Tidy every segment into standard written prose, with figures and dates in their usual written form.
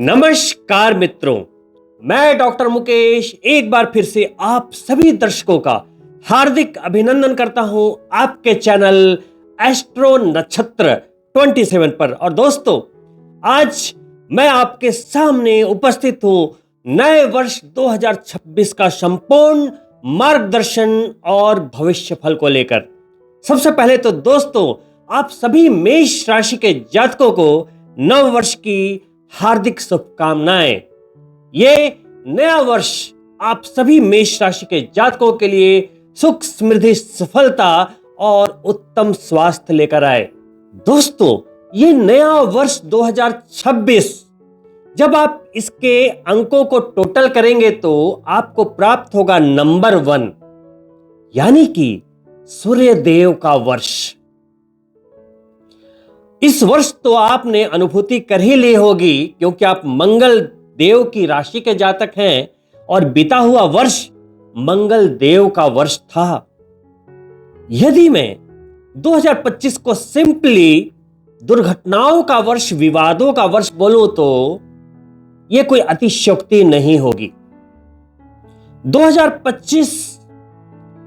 नमस्कार मित्रों, मैं डॉक्टर मुकेश एक बार फिर से आप सभी दर्शकों का हार्दिक अभिनंदन करता हूं आपके चैनल एस्ट्रो नक्षत्र 27 पर। और दोस्तों, आज मैं आपके सामने उपस्थित हूं नए वर्ष 2026 का संपूर्ण मार्गदर्शन और भविष्य फल को लेकर। सबसे पहले तो दोस्तों, आप सभी मेष राशि के जातकों को नव वर्ष की हार्दिक शुभकामनाएं। ये नया वर्ष आप सभी मेष राशि के जातकों के लिए सुख, समृद्धि, सफलता और उत्तम स्वास्थ्य लेकर आए। दोस्तों, ये नया वर्ष 2026 जब आप इसके अंकों को टोटल करेंगे तो आपको प्राप्त होगा नंबर 1, यानी कि सूर्य देव का वर्ष। इस वर्ष तो आपने अनुभूति कर ही ली होगी, क्योंकि आप मंगल देव की राशि के जातक हैं और बीता हुआ वर्ष मंगल देव का वर्ष था। यदि मैं 2025 को सिंपली दुर्घटनाओं का वर्ष, विवादों का वर्ष बोलूं तो यह कोई अतिशयोक्ति नहीं होगी। 2025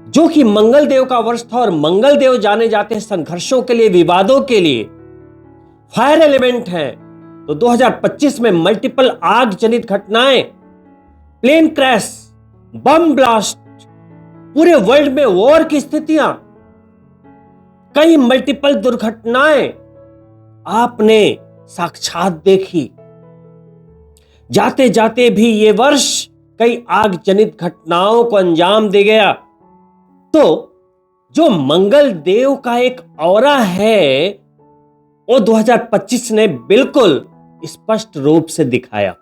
जो कि मंगल देव का वर्ष था, और मंगल देव जाने जाते हैं संघर्षों के लिए, विवादों के लिए, फायर एलिमेंट है। तो 2025 में मल्टीपल आग जनित घटनाएं, प्लेन क्रैश, बम ब्लास्ट, पूरे वर्ल्ड में वॉर की स्थितियां, कई मल्टीपल दुर्घटनाएं आपने साक्षात देखी। जाते जाते भी ये वर्ष कई आग जनित घटनाओं को अंजाम दे गया। तो जो मंगल देव का एक ऑरा है वो 2025 ने बिल्कुल स्पष्ट रूप से दिखाया।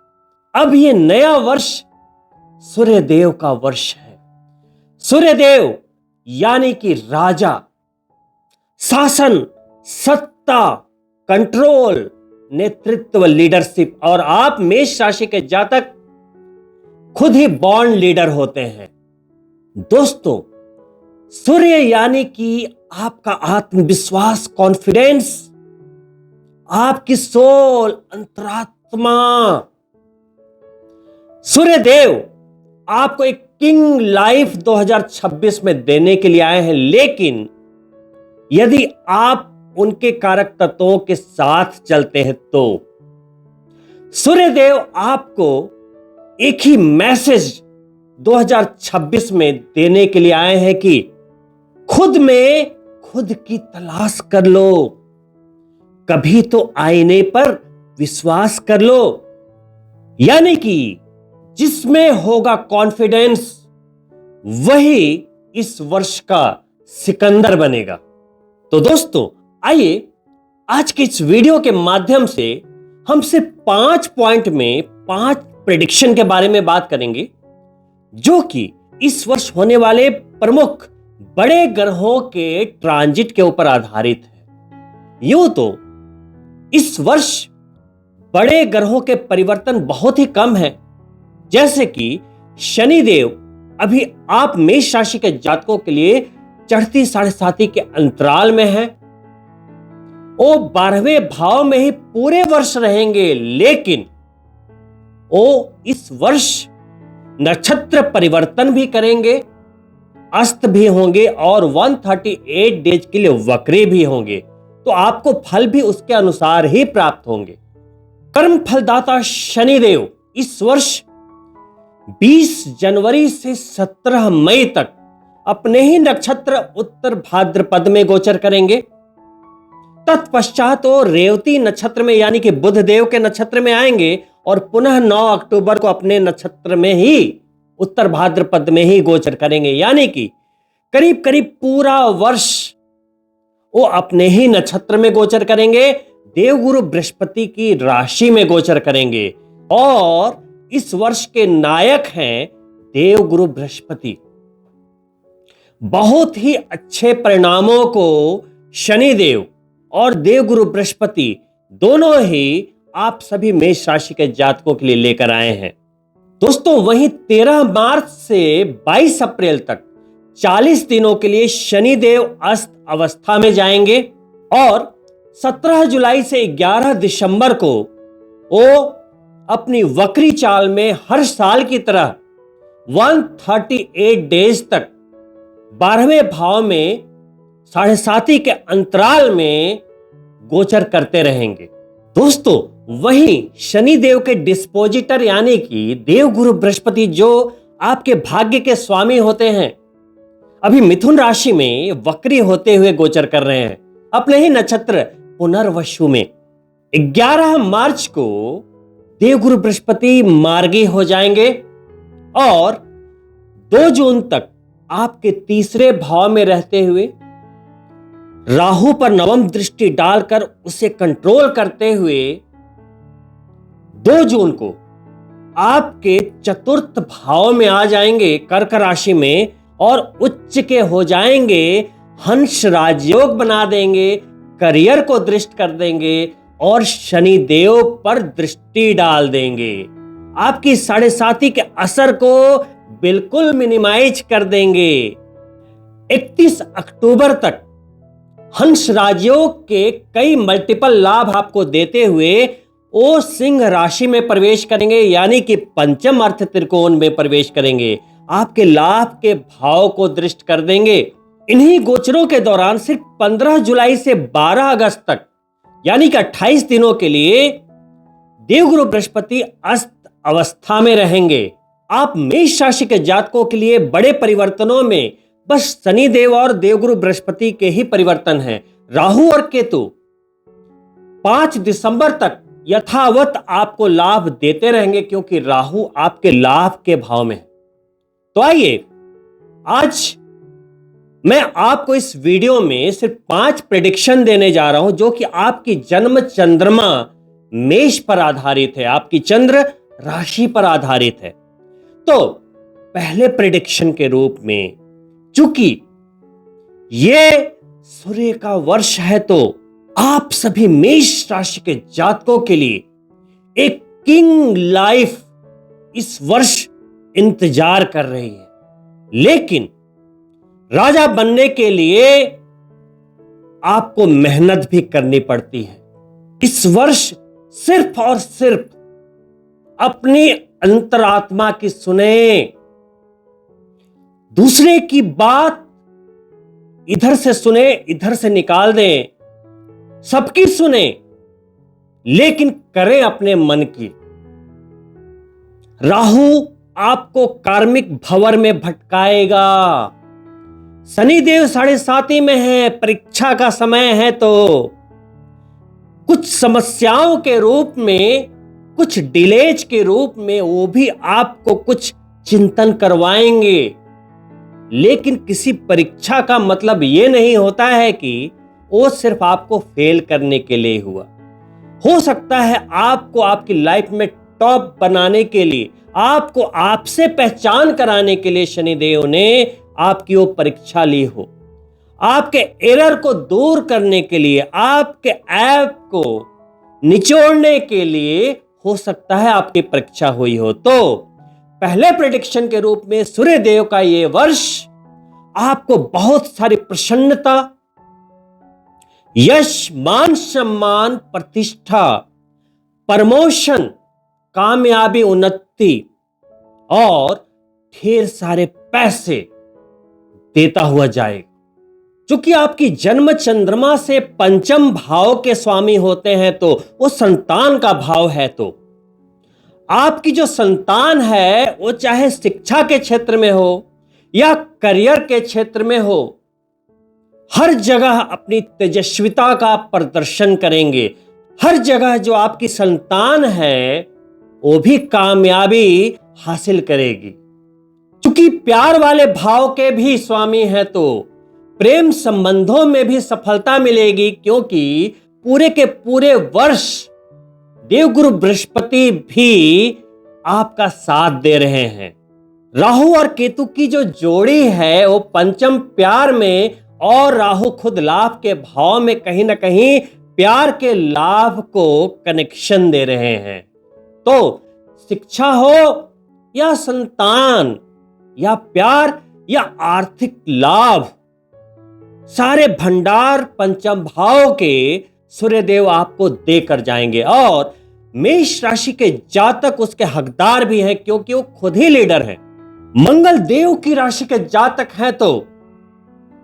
अब ये नया वर्ष सूर्य देव का वर्ष है। सूर्य देव यानी कि राजा, शासन, सत्ता, कंट्रोल, नेतृत्व, लीडरशिप। और आप मेष राशि के जातक खुद ही बॉर्न लीडर होते हैं। दोस्तों, सूर्य यानी कि आपका आत्मविश्वास, कॉन्फिडेंस, आपकी सोल, अंतरात्मा। सूर्य देव आपको एक किंग लाइफ 2026 में देने के लिए आए हैं, लेकिन यदि आप उनके कारक तत्वों के साथ चलते हैं तो सूर्य देव आपको एक ही मैसेज 2026 में देने के लिए आए हैं कि खुद में खुद की तलाश कर लो। कभी तो आईने पर विश्वास कर लो, यानी कि जिसमें होगा कॉन्फिडेंस वही इस वर्ष का सिकंदर बनेगा। तो दोस्तों, आइए आज के इस वीडियो के माध्यम से हम सिर्फ 5 पॉइंट में 5 प्रेडिक्शन के बारे में बात करेंगे, जो कि इस वर्ष होने वाले प्रमुख बड़े ग्रहों के ट्रांजिट के ऊपर आधारित है। यूं तो इस वर्ष बड़े ग्रहों के परिवर्तन बहुत ही कम है, जैसे कि शनि देव अभी आप मेष राशि के जातकों के लिए चढ़ती 7.5 के अंतराल में है। वो 12वें भाव में ही पूरे वर्ष रहेंगे, लेकिन वो इस वर्ष नक्षत्र परिवर्तन भी करेंगे, अस्त भी होंगे और 138 डेज के लिए वक्री भी होंगे। तो आपको फल भी उसके अनुसार ही प्राप्त होंगे। कर्म फलदाता शनिदेव इस वर्ष 20 जनवरी से 17 मई तक अपने ही नक्षत्र उत्तर भाद्रपद में गोचर करेंगे। तत्पश्चात वो रेवती नक्षत्र में यानी कि बुध देव के नक्षत्र में आएंगे और पुनः 9 अक्टूबर को अपने नक्षत्र में ही उत्तर भाद्रपद में ही गोचर करेंगे, यानी कि करीब करीब पूरा वर्ष वो अपने ही नक्षत्र में गोचर करेंगे, देवगुरु बृहस्पति की राशि में गोचर करेंगे। और इस वर्ष के नायक हैं देवगुरु बृहस्पति। बहुत ही अच्छे परिणामों को शनिदेव और देवगुरु बृहस्पति दोनों ही आप सभी मेष राशि के जातकों के लिए लेकर आए हैं। दोस्तों, वहीं 13 मार्च से 22 अप्रैल तक 40 दिनों के लिए शनिदेव अस्त अवस्था में जाएंगे और 17 जुलाई से 11 दिसंबर को वो अपनी वक्री चाल में हर साल की तरह 138 डेज तक 12वें भाव में 7.5 के अंतराल में गोचर करते रहेंगे। दोस्तों, वहीं शनि देव के डिस्पोजिटर यानी कि देवगुरु बृहस्पति जो आपके भाग्य के स्वामी होते हैं, अभी मिथुन राशि में वक्री होते हुए गोचर कर रहे हैं अपने ही नक्षत्र पुनर्वसु में। 11 मार्च को देवगुरु बृहस्पति मार्गी हो जाएंगे और 2 जून तक आपके तीसरे भाव में रहते हुए राहु पर नवम दृष्टि डालकर उसे कंट्रोल करते हुए 2 जून को आपके चतुर्थ भाव में आ जाएंगे कर्क राशि में और उच्च के हो जाएंगे, हंस राजयोग बना देंगे, करियर को दृष्ट कर देंगे और शनि देव पर दृष्टि डाल देंगे। आपकी 7.5 के असर को बिल्कुल मिनिमाइज कर देंगे। 31 अक्टूबर तक हंस राजयोग के कई मल्टीपल लाभ आपको देते हुए वो सिंह राशि में प्रवेश करेंगे, यानी कि पंचम अर्थ त्रिकोण में प्रवेश करेंगे, आपके लाभ के भाव को दृष्ट कर देंगे। इन्हीं गोचरों के दौरान सिर्फ 15 जुलाई से 12 अगस्त तक यानी कि 28 दिनों के लिए देवगुरु बृहस्पति अस्त अवस्था में रहेंगे। आप मेष राशि के जातकों के लिए बड़े परिवर्तनों में बस शनि देव और देवगुरु बृहस्पति के ही परिवर्तन हैं। राहु और केतु 5 दिसंबर तक यथावत आपको लाभ देते रहेंगे क्योंकि राहु आपके लाभ के भाव में है। तो आइए आज मैं आपको इस वीडियो में सिर्फ 5 प्रेडिक्शन देने जा रहा हूं जो कि आपकी जन्म चंद्रमा मेष पर आधारित है, आपकी चंद्र राशि पर आधारित है। तो पहले प्रेडिक्शन के रूप में, चूंकि ये सूर्य का वर्ष है तो आप सभी मेष राशि के जातकों के लिए एक किंग लाइफ इस वर्ष इंतजार कर रही है। लेकिन राजा बनने के लिए आपको मेहनत भी करनी पड़ती है। इस वर्ष सिर्फ और सिर्फ अपनी अंतरात्मा की सुने, दूसरे की बात इधर से सुने इधर से निकाल दें, सबकी सुने लेकिन करें अपने मन की। राहु आपको कार्मिक भंवर में भटकाएगा। शनिदेव 7.5 में है, परीक्षा का समय है तो कुछ समस्याओं के रूप में, कुछ डिलेज के रूप में वो भी आपको कुछ चिंतन करवाएंगे। लेकिन किसी परीक्षा का मतलब ये नहीं होता है कि वो सिर्फ आपको फेल करने के लिए हुआ। हो सकता है आपको आपकी लाइफ में टॉप बनाने के लिए, आपको आपसे पहचान कराने के लिए शनिदेव ने आपकी वो परीक्षा ली हो। आपके एरर को दूर करने के लिए, आपके ऐप को निचोड़ने के लिए हो सकता है आपकी परीक्षा हुई हो। तो पहले प्रेडिक्शन के रूप में सूर्य देव का ये वर्ष आपको बहुत सारी प्रसन्नता, यश, मान सम्मान, प्रतिष्ठा, प्रमोशन, कामयाबी, उन्नति और ढेर सारे पैसे देता हुआ जाएगा। चूंकि आपकी जन्म चंद्रमा से पंचम भाव के स्वामी होते हैं तो वो संतान का भाव है, तो आपकी जो संतान है वो चाहे शिक्षा के क्षेत्र में हो या करियर के क्षेत्र में हो, हर जगह अपनी तेजस्विता का प्रदर्शन करेंगे। हर जगह जो आपकी संतान है वो भी कामयाबी हासिल करेगी। चूंकि प्यार वाले भाव के भी स्वामी है तो प्रेम संबंधों में भी सफलता मिलेगी, क्योंकि पूरे के पूरे वर्ष देवगुरु बृहस्पति भी आपका साथ दे रहे हैं। राहु और केतु की जो जोड़ी है वो पंचम प्यार में और राहु खुद लाभ के भाव में कहीं ना कहीं प्यार के लाभ को कनेक्शन दे रहे हैं। तो शिक्षा हो या संतान या प्यार या आर्थिक लाभ, सारे भंडार पंचम भाव के सूर्यदेव आपको देकर जाएंगे। और मेष राशि के जातक उसके हकदार भी हैं, क्योंकि वो खुद ही लीडर हैं। मंगल देव की राशि के जातक हैं तो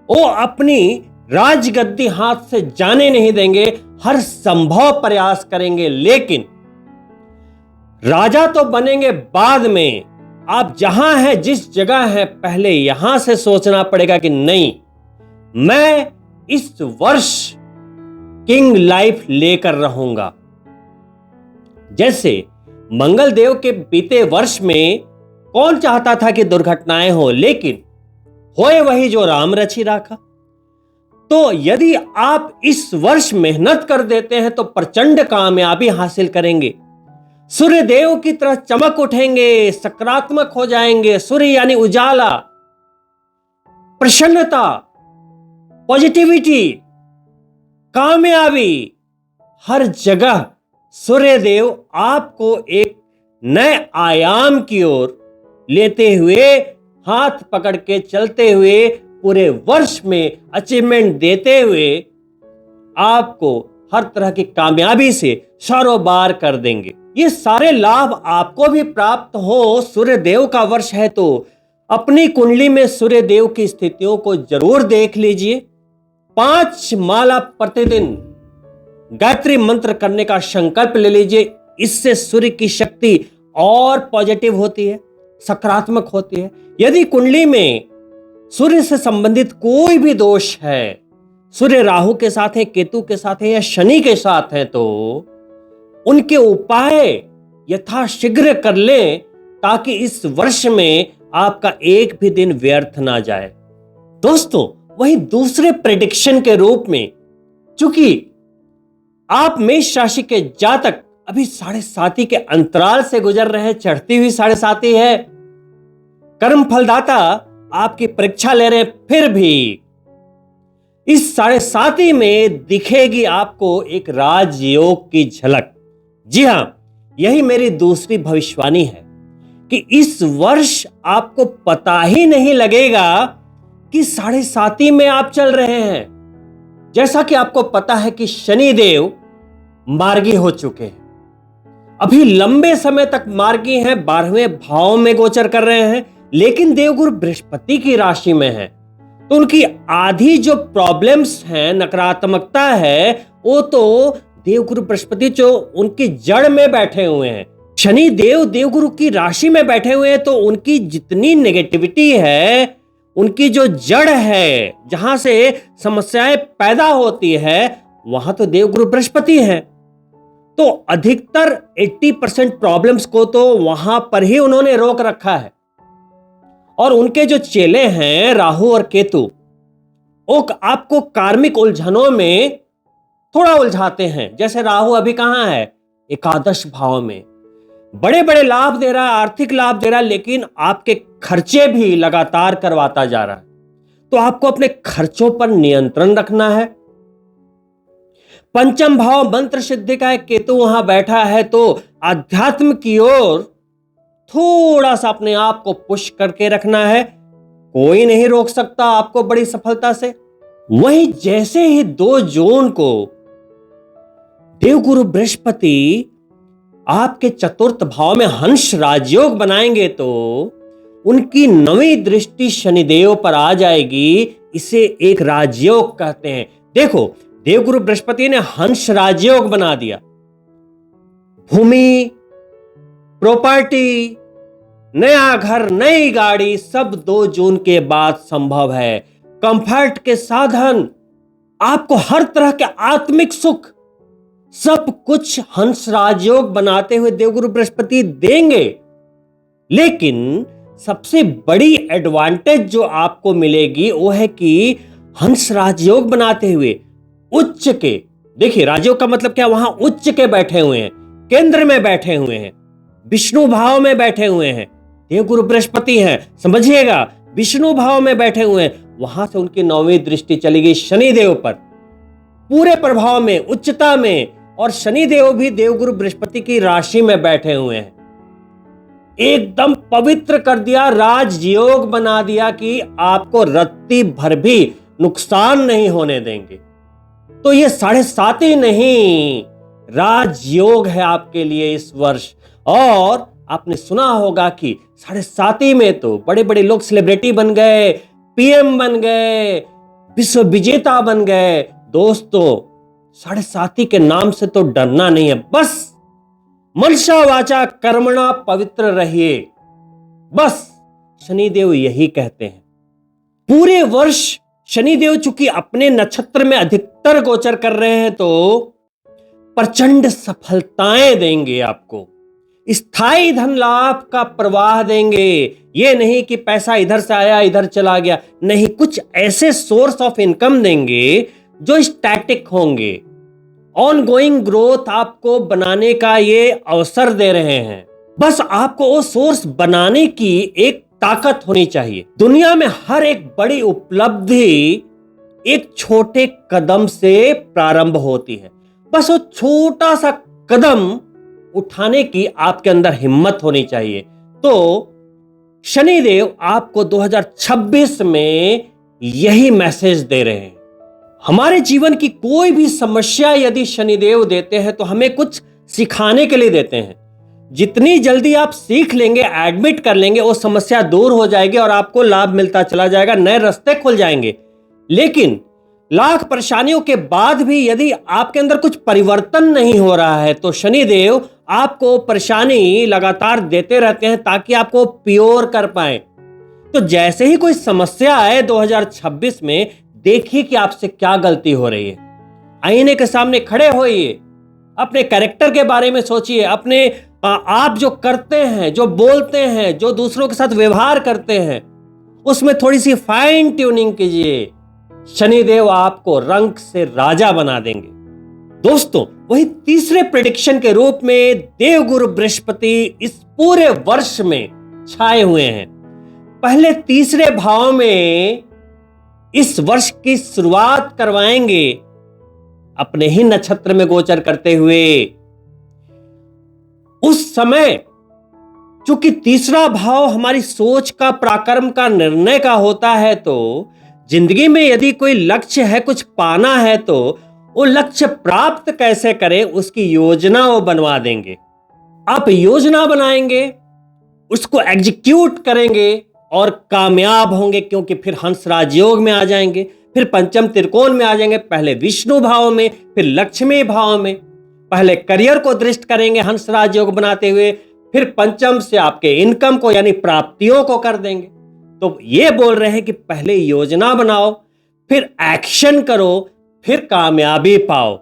वो अपनी राजगद्दी हाथ से जाने नहीं देंगे, हर संभव प्रयास करेंगे। लेकिन राजा तो बनेंगे बाद में। आप जहां हैं, जिस जगह हैं, पहले यहां से सोचना पड़ेगा कि नहीं, मैं इस वर्ष किंग लाइफ लेकर रहूंगा। जैसे मंगल देव के बीते वर्ष में कौन चाहता था कि दुर्घटनाएं हो, लेकिन होए वही जो राम रचि राखा। तो यदि आप इस वर्ष मेहनत कर देते हैं तो प्रचंड कामयाबी हासिल करेंगे। सूर्य देव की तरह चमक उठेंगे, सकारात्मक हो जाएंगे। सूर्य यानी उजाला, प्रसन्नता, पॉजिटिविटी, कामयाबी। हर जगह सूर्य देव आपको एक नए आयाम की ओर लेते हुए, हाथ पकड़ के चलते हुए, पूरे वर्ष में अचीवमेंट देते हुए आपको हर तरह की कामयाबी से सरोबार कर देंगे। ये सारे लाभ आपको भी प्राप्त हो। सूर्य देव का वर्ष है तो अपनी कुंडली में सूर्य देव की स्थितियों को जरूर देख लीजिए। 5 माला प्रतिदिन गायत्री मंत्र करने का संकल्प ले लीजिए। इससे सूर्य की शक्ति और पॉजिटिव होती है, सकारात्मक होती है। यदि कुंडली में सूर्य से संबंधित कोई भी दोष है, सूर्य राहु के साथ है, केतु के साथ है या शनि के साथ है, तो उनके उपाय यथाशीघ्र कर लें, ताकि इस वर्ष में आपका एक भी दिन व्यर्थ ना जाए। दोस्तों, वही दूसरे प्रेडिक्शन के रूप में, चूंकि आप मेष राशि के जातक अभी 7.5 के अंतराल से गुजर रहे हैं, चढ़ती हुई 7.5 है। कर्म फलदाता आपकी परीक्षा ले रहे हैं, फिर भी इस 7.5 में दिखेगी आपको एक राजयोग की झलक। जी हां, यही मेरी दूसरी भविष्यवाणी है कि इस वर्ष आपको पता ही नहीं लगेगा कि 7.5 में आप चल रहे हैं। जैसा कि आपको पता है कि शनि देव मार्गी हो चुके हैं, अभी लंबे समय तक मार्गी हैं, 12वें भाव में गोचर कर रहे हैं, लेकिन देवगुरु बृहस्पति की राशि में है। तो उनकी आधी जो प्रॉब्लम्स हैं, नकारात्मकता है, वो तो देवगुरु बृहस्पति जो उनकी जड़ में बैठे हुए हैं। शनि देव देवगुरु की राशि में बैठे हुए हैं, तो उनकी जितनी नेगेटिविटी है, उनकी जो जड़ है, जहां से समस्याएं पैदा होती है, वहां तो देवगुरु बृहस्पति है। तो अधिकतर 80% प्रॉब्लम्स को तो वहां पर ही उन्होंने रोक रखा है। और उनके जो चेले हैं राहु और केतु, वो आपको कार्मिक उलझनों में थोड़ा उलझाते हैं। जैसे राहु अभी कहां है? एकादश भाव में। बड़े बड़े लाभ दे रहा है, आर्थिक लाभ दे रहा है, लेकिन आपके खर्चे भी लगातार करवाता जा रहा है। तो आपको अपने खर्चों पर नियंत्रण रखना है। पंचम भाव मंत्र सिद्धि का एक केतु वहां बैठा है, तो आध्यात्म की ओर थोड़ा सा अपने आप को पुश करके रखना है। कोई नहीं रोक सकता आपको बड़ी सफलता से। वहीं जैसे ही 2 जून को देवगुरु बृहस्पति आपके चतुर्थ भाव में हंस राजयोग बनाएंगे, तो उनकी 9वीं दृष्टि शनिदेव पर आ जाएगी। इसे एक राजयोग कहते हैं। देखो, देवगुरु बृहस्पति ने हंस राजयोग बना दिया। भूमि, प्रॉपर्टी, नया घर, नई गाड़ी, सब 2 जून के बाद संभव है। कंफर्ट के साधन, आपको हर तरह के आत्मिक सुख, सब कुछ हंस राजयोग बनाते हुए देवगुरु बृहस्पति देंगे। लेकिन सबसे बड़ी एडवांटेज जो आपको मिलेगी वो है कि हंस राजयोग बनाते हुए उच्च के, देखिए राजयोग का मतलब क्या, वहां उच्च के बैठे हुए हैं, केंद्र में बैठे हुए हैं, विष्णु भाव में बैठे हुए हैं। देवगुरु बृहस्पति हैं, समझिएगा, विष्णु भाव में बैठे हुए हैं। वहां से उनकी 9वीं दृष्टि चली गई शनिदेव पर, पूरे प्रभाव में, उच्चता में। और शनिदेव भी देवगुरु बृहस्पति की राशि में बैठे हुए हैं। एकदम पवित्र कर दिया, राजयोग बना दिया कि आपको रत्ती भर भी नुकसान नहीं होने देंगे। तो ये 7.5 नहीं, राजयोग है आपके लिए इस वर्ष। और आपने सुना होगा कि 7.5 में तो बड़े बड़े लोग सेलिब्रिटी बन गए, पीएम बन गए, विश्व विजेता बन गए। दोस्तों 7.5 के नाम से तो डरना नहीं है, बस मनसा वाचा कर्मणा पवित्र रहिए, बस शनिदेव यही कहते हैं। पूरे वर्ष शनिदेव चूंकि अपने नक्षत्र में अधिकतर गोचर कर रहे हैं तो प्रचंड सफलताएं देंगे आपको, स्थायी धन लाभ का प्रवाह देंगे। ये नहीं कि पैसा इधर से आया इधर चला गया, नहीं, कुछ ऐसे सोर्स ऑफ इनकम देंगे जो स्टैटिक होंगे। ऑनगोइंग ग्रोथ आपको बनाने का ये अवसर दे रहे हैं, बस आपको वो सोर्स बनाने की एक ताकत होनी चाहिए। दुनिया में हर एक बड़ी उपलब्धि एक छोटे कदम से प्रारंभ होती है, बस वो छोटा सा कदम उठाने की आपके अंदर हिम्मत होनी चाहिए। तो शनिदेव आपको 2026 में यही मैसेज दे रहे हैं। हमारे जीवन की कोई भी समस्या यदि शनिदेव देते हैं तो हमें कुछ सिखाने के लिए देते हैं। जितनी जल्दी आप सीख लेंगे, एडमिट कर लेंगे, वो समस्या दूर हो जाएगी और आपको लाभ मिलता चला जाएगा, नए रास्ते खुल जाएंगे। लेकिन लाख परेशानियों के बाद भी यदि आपके अंदर कुछ परिवर्तन नहीं हो रहा है तो शनिदेव आपको परेशानी लगातार देते रहते हैं ताकि आपको प्योर कर पाए। तो जैसे ही कोई समस्या आए 2026 में, देखिए कि आपसे क्या गलती हो रही है। आईने के सामने खड़े होइए, अपने कैरेक्टर के बारे में सोचिए, अपने आप जो करते हैं, जो बोलते हैं, जो दूसरों के साथ व्यवहार करते हैं, उसमें थोड़ी सी फाइन ट्यूनिंग कीजिए। शनिदेव आपको रंग से राजा बना देंगे। दोस्तों वही तीसरे प्रेडिक्शन के रूप में देवगुरु बृहस्पति इस पूरे वर्ष में छाए हुए हैं। पहले तीसरे भाव में इस वर्ष की शुरुआत करवाएंगे अपने ही नक्षत्र में गोचर करते हुए। उस समय चूंकि तीसरा भाव हमारी सोच का, पराक्रम का, निर्णय का होता है, तो जिंदगी में यदि कोई लक्ष्य है, कुछ पाना है, तो वो लक्ष्य प्राप्त कैसे करें उसकी योजना वो बनवा देंगे। आप योजना बनाएंगे, उसको एग्जीक्यूट करेंगे और कामयाब होंगे, क्योंकि फिर हंस राजयोग में आ जाएंगे, फिर पंचम त्रिकोण में आ जाएंगे, पहले विष्णु भाव में, फिर लक्ष्मी भाव में। पहले करियर को दृष्ट करेंगे हंस राजयोग बनाते हुए, फिर पंचम से आपके इनकम को यानी प्राप्तियों को कर देंगे। तो ये बोल रहे हैं कि पहले योजना बनाओ, फिर एक्शन करो, फिर कामयाबी पाओ।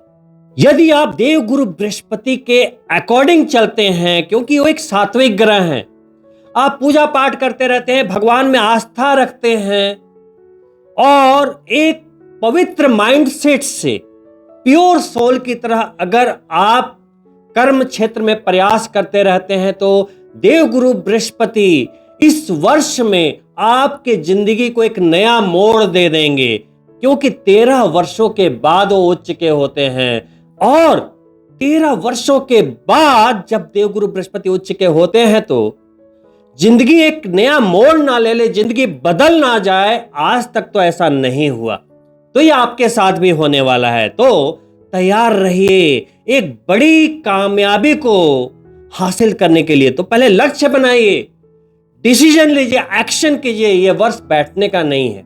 यदि आप देवगुरु बृहस्पति के अकॉर्डिंग चलते हैं, क्योंकि वो एक सात्विक ग्रह हैं, आप पूजा पाठ करते रहते हैं, भगवान में आस्था रखते हैं और एक पवित्र माइंडसेट से, प्योर सोल की तरह अगर आप कर्म क्षेत्र में प्रयास करते रहते हैं तो देवगुरु बृहस्पति इस वर्ष में आपके जिंदगी को एक नया मोड़ दे देंगे, क्योंकि 13 वर्षों के बाद वो उच्च के होते हैं। और 13 वर्षों के बाद जब देवगुरु बृहस्पति उच्च के होते हैं तो जिंदगी एक नया मोड़ ना ले ले, जिंदगी बदल ना जाए, आज तक तो ऐसा नहीं हुआ, तो ये आपके साथ भी होने वाला है। तो तैयार रहिए एक बड़ी कामयाबी को हासिल करने के लिए। तो पहले लक्ष्य बनाइए, डिसीजन लीजिए, एक्शन कीजिए। यह वर्ष बैठने का नहीं है,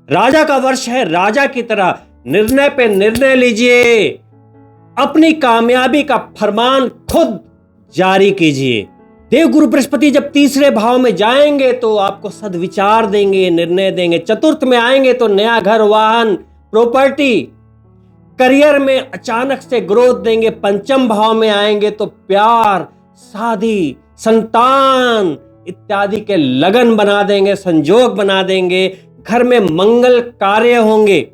राजा का वर्ष है। राजा की तरह निर्णय पे निर्णय लीजिए, अपनी कामयाबी का फरमान खुद जारी कीजिए। देवगुरु बृहस्पति जब तीसरे भाव में जाएंगे तो आपको सद्विचार देंगे, निर्णय देंगे। चतुर्थ में आएंगे तो नया घर, वाहन, प्रॉपर्टी, करियर में अचानक से ग्रोथ देंगे। पंचम भाव में आएंगे तो प्यार, शादी, संतान इत्यादि के लगन बना देंगे, संजोग बना देंगे। घर में मंगल कार्य होंगे,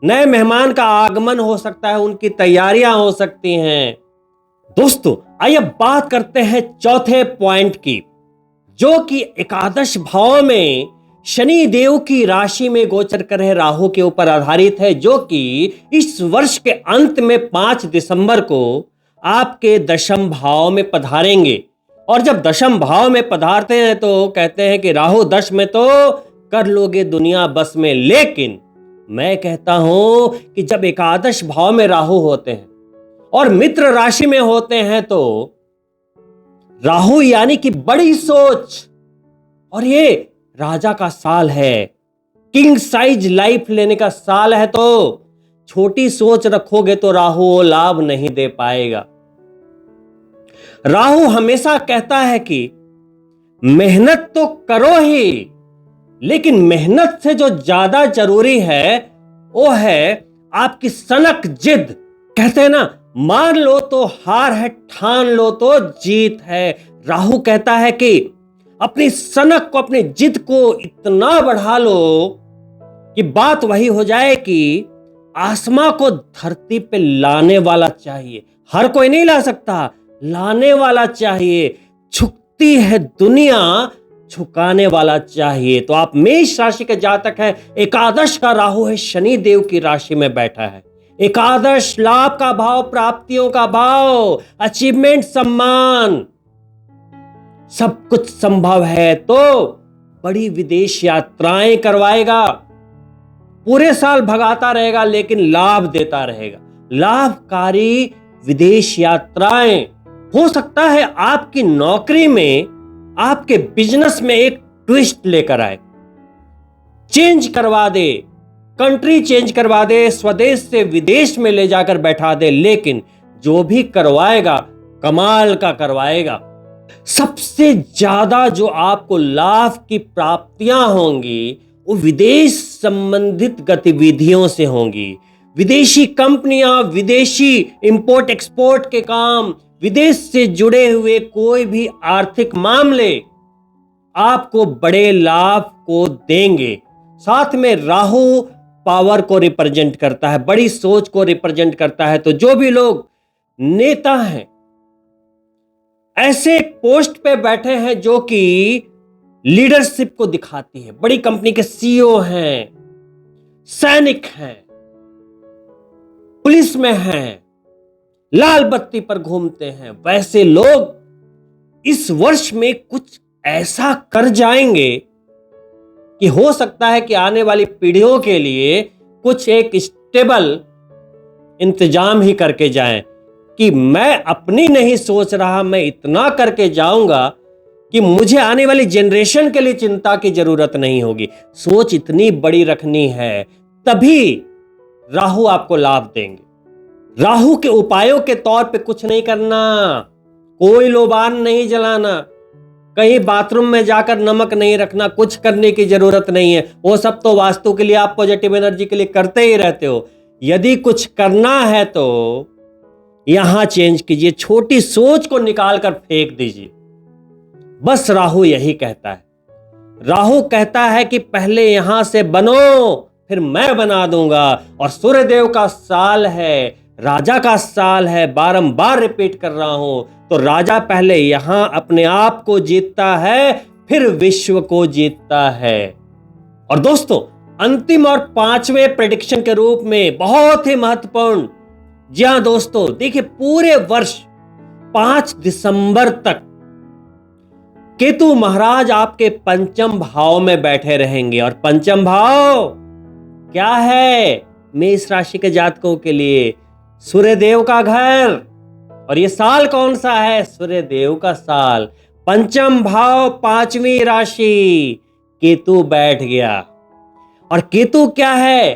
नए मेहमान का आगमन हो सकता है, उनकी तैयारियां हो सकती हैं। दोस्तों आइए बात करते हैं चौथे पॉइंट की, जो कि एकादश भाव में शनि देव की राशि में गोचर कर रहे राहु के ऊपर आधारित है, जो कि इस वर्ष के अंत में 5 दिसंबर को आपके दशम भाव में पधारेंगे। और जब दशम भाव में पधारते हैं तो कहते हैं कि राहु 10 में तो कर लोगे दुनिया बस में। लेकिन मैं कहता हूं कि जब एकादश भाव में राहु होते हैं और मित्र राशि में होते हैं तो राहु यानी कि बड़ी सोच, और ये राजा का साल है, किंग साइज लाइफ लेने का साल है, तो छोटी सोच रखोगे तो राहु वो लाभ नहीं दे पाएगा। राहु हमेशा कहता है कि मेहनत तो करो ही, लेकिन मेहनत से जो ज्यादा जरूरी है वो है आपकी सनक जिद। कहते हैं ना, मान लो तो हार है, ठान लो तो जीत है। राहु कहता है कि अपनी सनक को, अपनी जिद को इतना बढ़ा लो कि बात वही हो जाए कि आसमां को धरती पे लाने वाला चाहिए। हर कोई नहीं ला सकता, लाने वाला चाहिए। झुकती है दुनिया, झुकाने वाला चाहिए। तो आप मेष राशि के जातक हैं, एकादश का राहु है, शनि देव की राशि में बैठा है। एकादश लाभ का भाव, प्राप्तियों का भाव, अचीवमेंट, सम्मान, सब कुछ संभव है। तो बड़ी विदेश यात्राएं करवाएगा, पूरे साल भगाता रहेगा लेकिन लाभ देता रहेगा। लाभकारी विदेश यात्राएं, हो सकता है आपकी नौकरी में, आपके बिजनेस में एक ट्विस्ट लेकर आए, चेंज करवा दे, कंट्री चेंज करवा दे, स्वदेश से विदेश में ले जाकर बैठा दे, लेकिन जो भी करवाएगा कमाल का करवाएगा। सबसे ज्यादा जो आपको लाभ की प्राप्तियां होंगी वो विदेश संबंधित गतिविधियों से होंगी। विदेशी कंपनियां, विदेशी इंपोर्ट एक्सपोर्ट के काम, विदेश से जुड़े हुए कोई भी आर्थिक मामले आपको बड़े लाभ को देंगे। साथ में राहु पावर को रिप्रेजेंट करता है, बड़ी सोच को रिप्रेजेंट करता है। तो जो भी लोग नेता हैं, ऐसे पोस्ट पे बैठे हैं जो कि लीडरशिप को दिखाती है, बड़ी कंपनी के सीईओ हैं, सैनिक हैं, पुलिस में हैं, लाल बत्ती पर घूमते हैं, वैसे लोग इस वर्ष में कुछ ऐसा कर जाएंगे कि हो सकता है कि आने वाली पीढ़ियों के लिए कुछ एक स्टेबल इंतजाम ही करके जाएं कि मैं अपनी नहीं सोच रहा, मैं इतना करके जाऊंगा कि मुझे आने वाली जनरेशन के लिए चिंता की जरूरत नहीं होगी। सोच इतनी बड़ी रखनी है, तभी राहु आपको लाभ देंगे। राहु के उपायों के तौर पे कुछ नहीं करना, कोई लोबान नहीं जलाना, कहीं बाथरूम में जाकर नमक नहीं रखना, कुछ करने की जरूरत नहीं है। वो सब तो वास्तु के लिए, आप पॉजिटिव एनर्जी के लिए करते ही रहते हो। यदि कुछ करना है तो यहां चेंज कीजिए, छोटी सोच को निकालकर फेंक दीजिए। बस राहु यही कहता है। राहु कहता है कि पहले यहां से बनो, फिर मैं बना दूंगा। और सूर्यदेव का साल है, राजा का साल है, बारंबार रिपीट कर रहा हूं। तो राजा पहले यहां अपने आप को जीतता है, फिर विश्व को जीतता है। और दोस्तों, अंतिम और पांचवें प्रेडिक्शन के रूप में बहुत ही महत्वपूर्ण, जी हां दोस्तों, देखिए पूरे वर्ष 5 दिसंबर तक केतु महाराज आपके पंचम भाव में बैठे रहेंगे। और पंचम भाव क्या है? मेष राशि के जातकों के लिए सूर्यदेव का घर। और ये साल कौन सा है? सूर्यदेव का साल। पंचम भाव, पांचवी राशि, केतु बैठ गया। और केतु क्या है?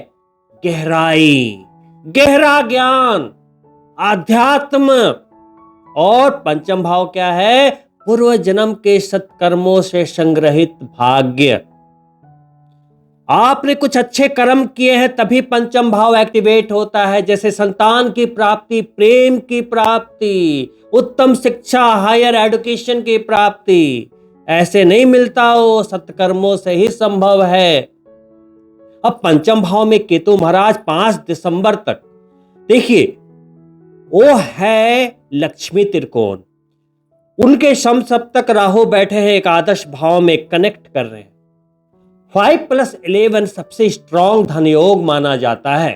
गहराई, गहरा ज्ञान, आध्यात्म। और पंचम भाव क्या है? पूर्व जन्म के सत्कर्मों से संग्रहित भाग्य। आपने कुछ अच्छे कर्म किए हैं तभी पंचम भाव एक्टिवेट होता है, जैसे संतान की प्राप्ति, प्रेम की प्राप्ति, उत्तम शिक्षा, हायर एजुकेशन की प्राप्ति। ऐसे नहीं मिलता, हो सत्कर्मों से ही संभव है। अब पंचम भाव में केतु महाराज 5 दिसंबर तक, देखिए वो है लक्ष्मी त्रिकोण, उनके समसप्तक राहु बैठे हैं, एकादश भाव में कनेक्ट कर रहे हैं। 5+11 सबसे स्ट्रॉन्ग धन योग माना जाता है।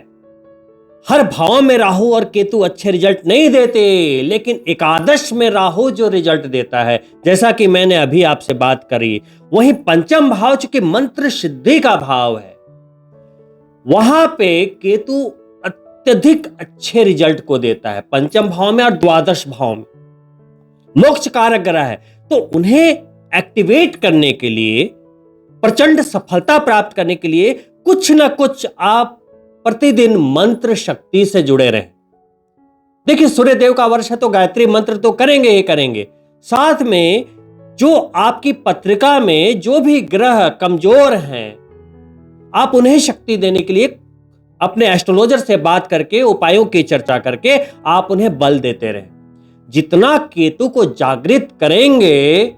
हर भाव में राहु और केतु अच्छे रिजल्ट नहीं देते, लेकिन एकादश में राहु जो रिजल्ट देता है, जैसा कि मैंने अभी आपसे बात करी, वहीं पंचम भाव चूंकि मंत्र सिद्धि का भाव है, वहां पे केतु अत्यधिक अच्छे रिजल्ट को देता है, पंचम भाव में और द्वादश भाव में मोक्ष कारक ग्रह है। तो उन्हें एक्टिवेट करने के लिए, प्रचंड सफलता प्राप्त करने के लिए कुछ ना कुछ आप प्रतिदिन मंत्र शक्ति से जुड़े रहें। देखिए, सूर्य देव का वर्ष है तो गायत्री मंत्र तो करेंगे ही करेंगे, साथ में जो आपकी पत्रिका में जो भी ग्रह कमजोर हैं, आप उन्हें शक्ति देने के लिए अपने एस्ट्रोलॉजर से बात करके, उपायों की चर्चा करके आप उन्हें बल देते रहें। जितना केतु को जागृत करेंगे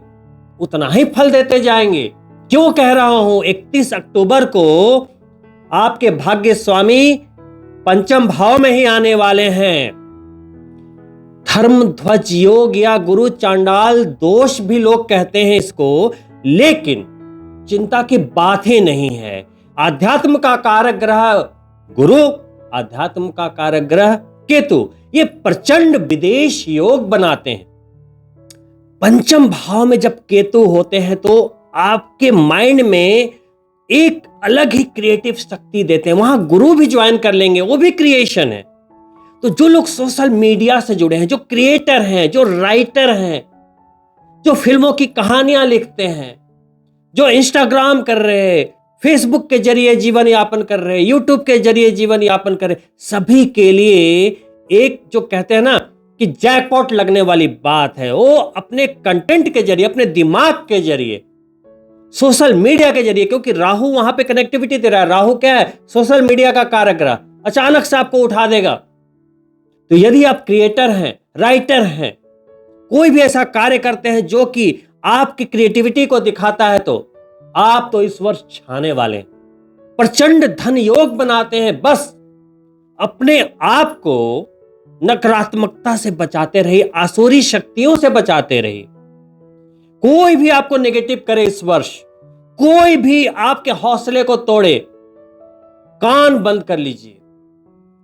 उतना ही फल देते जाएंगे। क्यों कह रहा हूं? 31 अक्टूबर को आपके भाग्य स्वामी पंचम भाव में ही आने वाले हैं। धर्म ध्वज योग या गुरु चांडाल दोष भी लोग कहते हैं इसको, लेकिन चिंता की बात ही नहीं है। आध्यात्म का कारक ग्रह गुरु, आध्यात्म का कारक ग्रह केतु, ये प्रचंड विदेश योग बनाते हैं। पंचम भाव में जब केतु होते हैं तो आपके माइंड में एक अलग ही क्रिएटिव शक्ति देते हैं। वहां गुरु भी ज्वाइन कर लेंगे, वो भी क्रिएशन है। तो जो लोग सोशल मीडिया से जुड़े हैं, जो क्रिएटर हैं, जो राइटर हैं, जो फिल्मों की कहानियां लिखते हैं, जो इंस्टाग्राम कर रहे हैं, फेसबुक के जरिए जीवन यापन कर रहे हैं, यूट्यूब के जरिए जीवन यापन कर रहे, सभी के लिए एक जो कहते हैं ना कि जैकपॉट लगने वाली बात है। वो अपने कंटेंट के जरिए, अपने दिमाग के जरिए, सोशल मीडिया के जरिए, क्योंकि राहु वहां पे कनेक्टिविटी दे रहा है। राहु क्या है? सोशल मीडिया का कारक ग्रह, अचानक से आपको उठा देगा। तो यदि आप क्रिएटर हैं, राइटर हैं, कोई भी ऐसा कार्य करते हैं जो कि आपकी क्रिएटिविटी को दिखाता है, तो आप तो इस वर्ष छाने वाले हैं। प्रचंड धन योग बनाते हैं। बस अपने आप को नकारात्मकता से बचाते रहिए, आसुरी शक्तियों से बचाते रहिए। कोई भी आपको नेगेटिव करे इस वर्ष, कोई भी आपके हौसले को तोड़े, कान बंद कर लीजिए।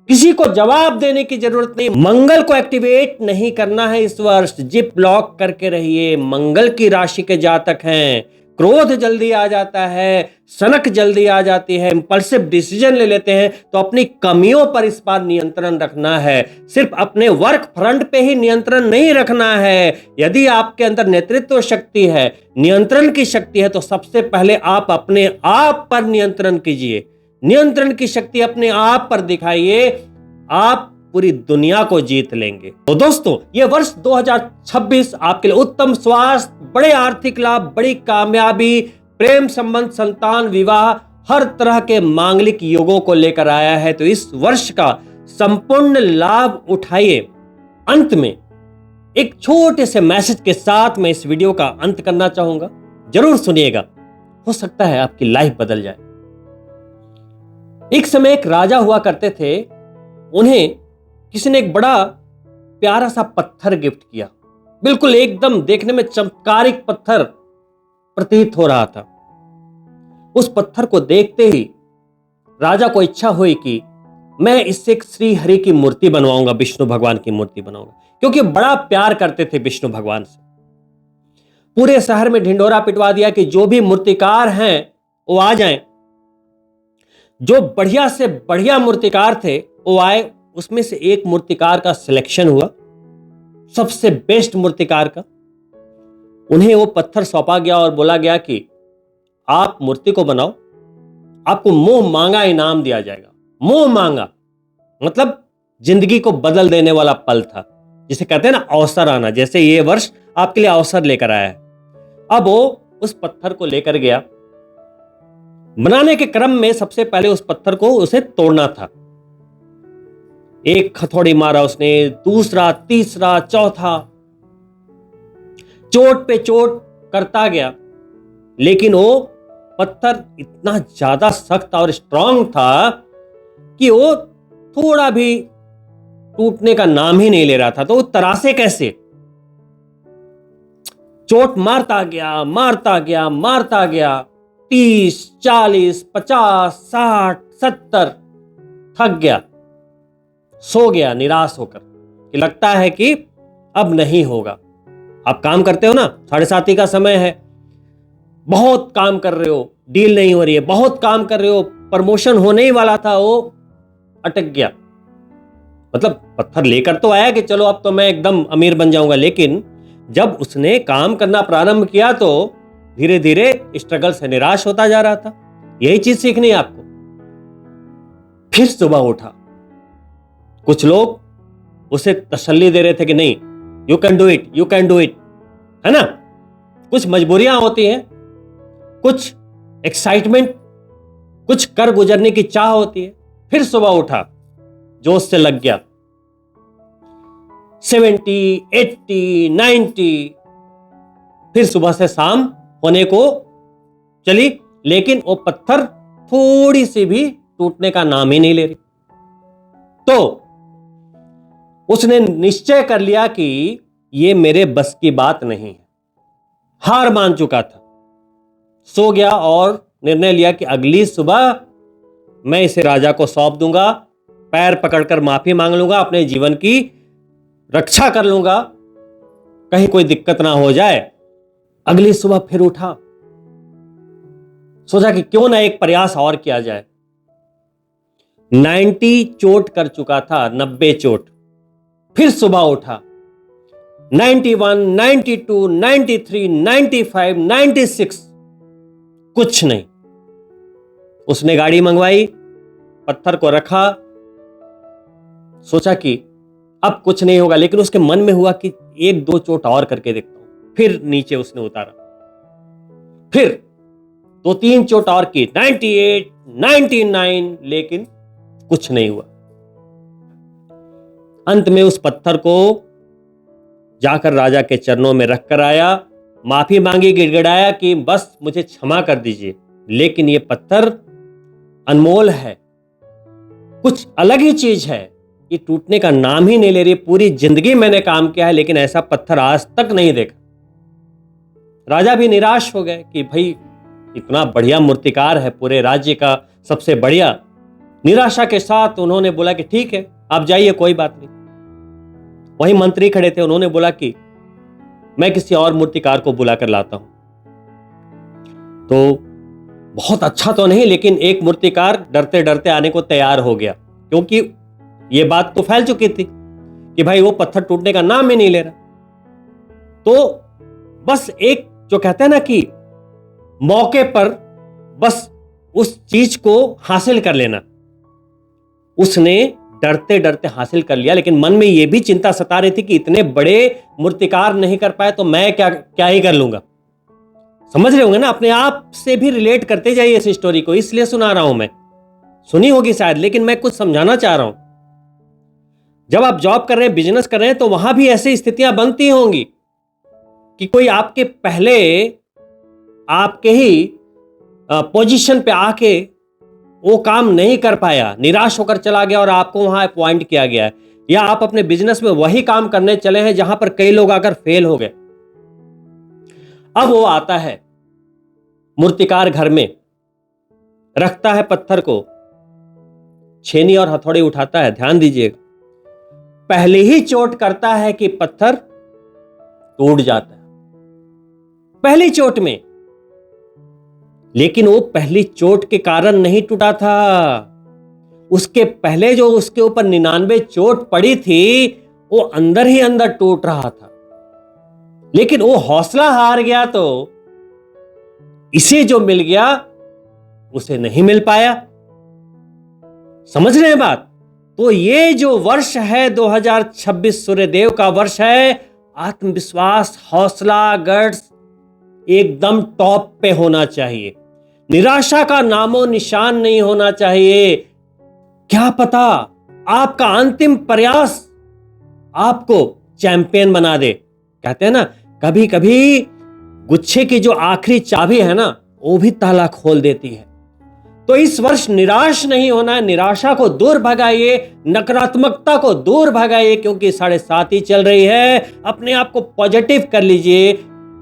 किसी को जवाब देने की जरूरत नहीं। मंगल को एक्टिवेट नहीं करना है इस वर्ष, जिप ब्लॉक करके रहिए। मंगल की राशि के जातक हैं, क्रोध जल्दी आ जाता है, सनक जल्दी आ जाती है, इंपल्सिव डिसीजन ले लेते हैं। तो अपनी कमियों पर इस बार नियंत्रण रखना है। सिर्फ अपने वर्क फ्रंट पे ही नियंत्रण नहीं रखना है। यदि आपके अंदर नेतृत्व शक्ति है, नियंत्रण की शक्ति है, तो सबसे पहले आप अपने आप पर नियंत्रण कीजिए। नियंत्रण की शक्ति अपने आप पर दिखाइए, आप पूरी दुनिया को जीत लेंगे। तो दोस्तों, ये वर्ष 2026 आपके लिए उत्तम स्वास्थ्य, बड़े आर्थिक लाभ, बड़ी कामयाबी, प्रेम संबंध, संतान, विवाह, हर तरह के मांगलिक योगों को लेकर आया है। तो इस वर्ष का संपूर्ण लाभ उठाइए। अंत में एक छोटे से मैसेज के साथ मैं इस वीडियो का अंत करना चाहूंगा, जरूर सुनिएगा, हो सकता है आपकी लाइफ बदल जाए। एक समय एक राजा हुआ करते थे, उन्हें किसी ने एक बड़ा प्यारा सा पत्थर गिफ्ट किया। बिल्कुल एकदम देखने में चमत्कारिक पत्थर प्रतीत हो रहा था। उस पत्थर को देखते ही राजा को इच्छा हुई कि मैं इससे एक श्री हरि की मूर्ति बनवाऊंगा, विष्णु भगवान की मूर्ति बनाऊंगा, क्योंकि बड़ा प्यार करते थे विष्णु भगवान से। पूरे शहर में ढिंडोरा पिटवा दिया कि जो भी मूर्तिकार हैं वो आ जाएं। जो बढ़िया से बढ़िया मूर्तिकार थे वो आए। उसमें से एक मूर्तिकार का सिलेक्शन हुआ, सबसे बेस्ट मूर्तिकार का। उन्हें वो पत्थर सौंपा गया और बोला गया कि आप मूर्ति को बनाओ, आपको मुंह मांगा इनाम दिया जाएगा। मुंह मांगा मतलब जिंदगी को बदल देने वाला पल था, जिसे कहते हैं ना अवसर आना। जैसे ये वर्ष आपके लिए अवसर लेकर आया है। अब वो उस पत्थर को लेकर गया। बनाने के क्रम में सबसे पहले उस पत्थर को उसे तोड़ना था। एक हथौड़ी मारा उसने, दूसरा, तीसरा, चौथा, चोट पे चोट करता गया, लेकिन वो पत्थर इतना ज्यादा सख्त और स्ट्रांग था कि वो थोड़ा भी टूटने का नाम ही नहीं ले रहा था। तो वो तरासे कैसे? चोट मारता गया, मारता गया, मारता गया। 30, 40, 50, 60, 70, थक गया, सो गया निराश होकर कि लगता है कि अब नहीं होगा। आप काम करते हो ना, 7:30 का समय है, बहुत काम कर रहे हो, डील नहीं हो रही है, बहुत काम कर रहे हो, प्रमोशन होने ही वाला था, वो अटक गया। मतलब पत्थर लेकर तो आया कि चलो अब तो मैं एकदम अमीर बन जाऊंगा, लेकिन जब उसने काम करना प्रारंभ किया तो धीरे धीरे स्ट्रगल से निराश होता जा रहा था। यही चीज सीखनी है आपको। फिर सुबह उठा। कुछ लोग उसे तसल्ली दे रहे थे कि नहीं, you can do it, you can do it, है ना। कुछ मजबूरियां होती हैं, कुछ एक्साइटमेंट, कुछ कर गुजरने की चाह होती है। फिर सुबह उठा, जोश से लग गया। 70, 80, 90, फिर सुबह से शाम होने को चली, लेकिन वो पत्थर थोड़ी सी भी टूटने का नाम ही नहीं ले रही। तो उसने निश्चय कर लिया कि ये मेरे बस की बात नहीं है। हार मान चुका था, सो गया और निर्णय लिया कि अगली सुबह मैं इसे राजा को सौंप दूंगा, पैर पकड़कर माफी मांग लूंगा, अपने जीवन की रक्षा कर लूंगा, कहीं कोई दिक्कत ना हो जाए। अगली सुबह फिर उठा, सोचा कि क्यों ना एक प्रयास और किया जाए। 90 चोट कर चुका था, 90 चोट। फिर सुबह उठा, 91, 92, 93, 95, 96, कुछ नहीं। उसने गाड़ी मंगवाई, पत्थर को रखा, सोचा कि अब कुछ नहीं होगा, लेकिन उसके मन में हुआ कि एक दो चोट और करके देखता हूं। फिर नीचे उसने उतारा, फिर 2-3 चोट और की, 98, 99, लेकिन कुछ नहीं हुआ। अंत में उस पत्थर को जाकर राजा के चरणों में रखकर आया, माफी मांगी, गिड़गिड़ाया कि बस मुझे क्षमा कर दीजिए, लेकिन ये पत्थर अनमोल है, कुछ अलग ही चीज है, ये टूटने का नाम ही नहीं ले रही। पूरी जिंदगी मैंने काम किया है, लेकिन ऐसा पत्थर आज तक नहीं देखा। राजा भी निराश हो गए कि भाई इतना बढ़िया मूर्तिकार है, पूरे राज्य का सबसे बढ़िया। निराशा के साथ उन्होंने बोला कि ठीक है, आप जाइए, कोई बात नहीं। वहीं मंत्री खड़े थे, उन्होंने बोला कि मैं किसी और मूर्तिकार को बुलाकर लाता हूं। तो बहुत अच्छा तो नहीं, लेकिन एक मूर्तिकार डरते डरते आने को तैयार हो गया, क्योंकि यह बात तो फैल चुकी थी कि भाई वो पत्थर टूटने का नाम ही नहीं ले रहा। तो बस एक जो कहते हैं ना कि मौके पर बस उस चीज को हासिल कर लेना, उसने डरते डरते हासिल कर लिया। लेकिन मन में यह भी चिंता सता रही थी कि इतने बड़े मूर्तिकार नहीं कर पाए तो मैं क्या ही कर लूंगा। समझ रहे होंगे ना, अपने आप से भी रिलेट करते जाइए इस स्टोरी को, इसलिए सुना रहा हूं मैं। सुनी होगी शायद, लेकिन मैं कुछ समझाना चाह रहा हूं। जब आप जॉब कर रहे हैं, बिजनेस कर रहे हैं, तो वहां भी ऐसी स्थितियां बनती होंगी कि कोई आपके पहले आपके ही पोजीशन पे आके वो काम नहीं कर पाया, निराश होकर चला गया और आपको वहां अपॉइंट किया गया है, या आप अपने बिजनेस में वही काम करने चले हैं जहां पर कई लोग आकर फेल हो गए। अब वो आता है मूर्तिकार घर में, रखता है पत्थर को, छेनी और हथौड़ी उठाता है। ध्यान दीजिएगा, पहले ही चोट करता है कि पत्थर टूट जाता है, पहली चोट में। लेकिन वो पहली चोट के कारण नहीं टूटा था, उसके पहले जो उसके ऊपर 99 चोट पड़ी थी, वो अंदर ही अंदर टूट रहा था। लेकिन वो हौसला हार गया तो इसे जो मिल गया उसे नहीं मिल पाया। समझ रहे हैं बात? तो ये जो वर्ष है 2026 सूर्यदेव का वर्ष है, आत्मविश्वास, हौसला, गट्स एकदम टॉप पे होना चाहिए। निराशा का नामो निशान नहीं होना चाहिए। क्या पता आपका अंतिम प्रयास आपको चैंपियन बना दे। कहते हैं ना, कभी कभी गुच्छे की जो आखिरी चाबी है ना, वो भी ताला खोल देती है। तो इस वर्ष निराश नहीं होना है, निराशा को दूर भगाइए, नकारात्मकता को दूर भगाइए, क्योंकि 7:30 ही चल रही है। अपने आप को पॉजिटिव कर लीजिए।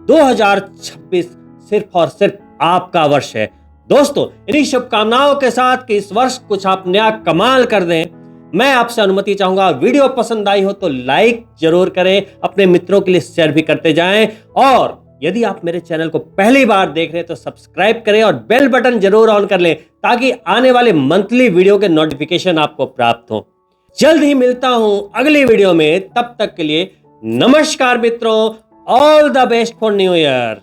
2026 सिर्फ और सिर्फ आपका वर्ष है। दोस्तों, इन्हीं शुभकामनाओं के साथ कि इस वर्ष कुछ आप नया कमाल कर दें, मैं आपसे अनुमति चाहूंगा। वीडियो पसंद आई हो तो लाइक जरूर करें, अपने मित्रों के लिए शेयर भी करते जाएं, और यदि आप मेरे चैनल को पहली बार देख रहे हैं तो सब्सक्राइब करें और बेल बटन जरूर ऑन कर लें, ताकि आने वाले मंथली वीडियो के नोटिफिकेशन आपको प्राप्त हो। जल्द ही मिलता हूं अगली वीडियो में, तब तक के लिए नमस्कार मित्रों, all the best for new year.